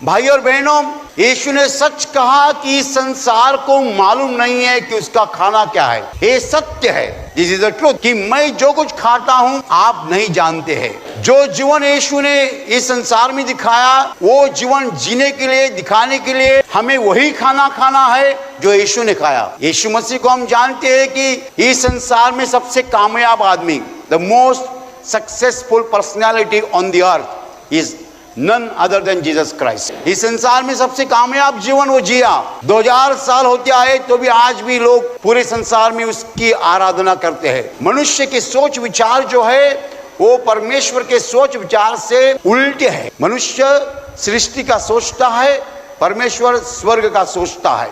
भाई और बहनों, यीशु ने सच कहा कि संसार को मालूम नहीं है कि उसका खाना क्या है। ये सत्य है, दिस इज द ट्रूथ, कि मैं जो कुछ खाता हूं आप नहीं जानते हैं। जो जीवन यीशु ने इस संसार में दिखाया, वो जीवन जीने के लिए, दिखाने के लिए हमें वही खाना खाना है जो यीशु ने खाया। यीशु मसीह को हम जानते हैं कि इस संसार में सबसे कामयाब आदमी, the most successful personality on the earth is none other than Jesus Christ। इस संसार में सबसे कामयाब जीवन वो जिया। 2000 साल होते आए तो भी आज भी लोग पूरे संसार में उसकी आराधना करते हैं। मनुष्य के सोच विचार जो है वो परमेश्वर के सोच विचार से उल्टे है। मनुष्य सृष्टि का सोचता है, परमेश्वर स्वर्ग का सोचता है।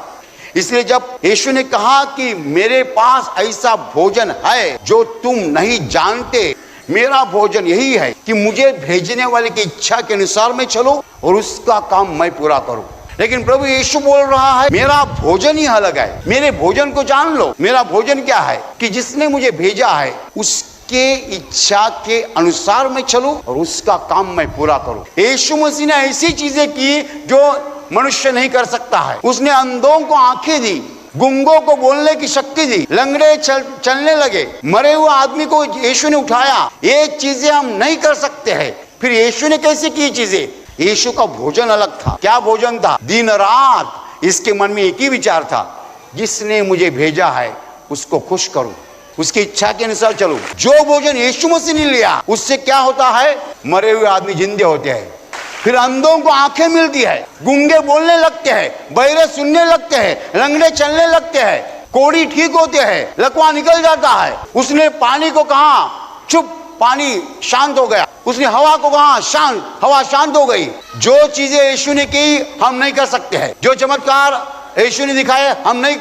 इसलिए जब यीशु ने कहा कि मेरे पास ऐसा भोजन है जो तुम नहीं जानते, मेरा भोजन यही है कि मुझे भेजने वाले की इच्छा के अनुसार मैं चलूं और उसका काम मैं पूरा करूं। लेकिन प्रभु यीशु बोल रहा है मेरा भोजन ही अलग है। मेरे भोजन को जान लो। मेरा भोजन क्या है कि जिसने मुझे भेजा है उसके इच्छा के अनुसार मैं चलूं और उसका काम मैं पूरा करूं। यीशु मसीह ने ऐसी चीजें की जो मनुष्य नहीं कर सकता है। उसने अंधों को आंखें दी, गुंगों को बोलने की शक्ति दी, लंगड़े चलने लगे, मरे हुए आदमी को यीशु ने उठाया। ये चीजें हम नहीं कर सकते हैं। फिर यीशु ने कैसे की चीजें? यीशु का भोजन अलग था। क्या भोजन था? दिन रात इसके मन में एक ही विचार था, जिसने मुझे भेजा है उसको खुश करूं, उसकी इच्छा के अनुसार चलूं। जो भोजन यीशु मसीह ने लिया उससे क्या होता है? मरे हुए आदमी जिंदे होते हैं। फिर अंधों को आंखें मिलती है, गूंगे बोलने लगते हैं, बहरे सुनने लगते हैं, लंगड़े चलने लगते हैं, कोढ़ी ठीक होते हैं, लकवा निकल जाता है। उसने पानी को कहा चुप, पानी शांत हो गया। उसने हवा को कहा शांत, हवा शांत हो गई। जो चीजें यीशु ने की हम नहीं कर सकते हैं। जो चमत्कार यीशु ने दिखाए हम नहीं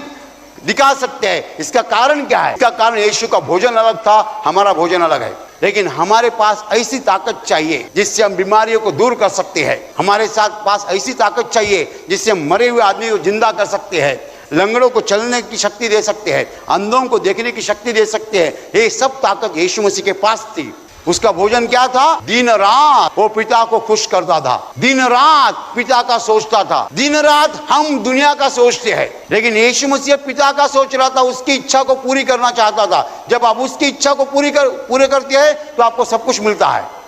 दिखा सकते हैं। इसका कारण क्या है? इसका कारण यीशु का भोजन अलग था, हमारा भोजन अलग है। लेकिन हमारे पास ऐसी ताकत चाहिए जिससे हम बीमारियों को दूर कर सकते हैं। हमारे साथ पास ऐसी ताकत चाहिए जिससे हम मरे हुए आदमी को जिंदा कर सकते हैं, लंगड़ों को चलने की शक्ति दे सकते हैं, अंधों को देखने की शक्ति दे सकते हैं। ये सब ताकत यीशु मसीह के पास थी। उसका भोजन क्या था? दिन रात वो पिता को खुश करता था, दिन रात पिता का सोचता था। दिन रात हम दुनिया का सोचते हैं, लेकिन यीशु मसीह पिता का सोच रहा था, उसकी इच्छा को पूरी करना चाहता था। जब आप उसकी इच्छा को पूरे करते हैं तो आपको सब कुछ मिलता है।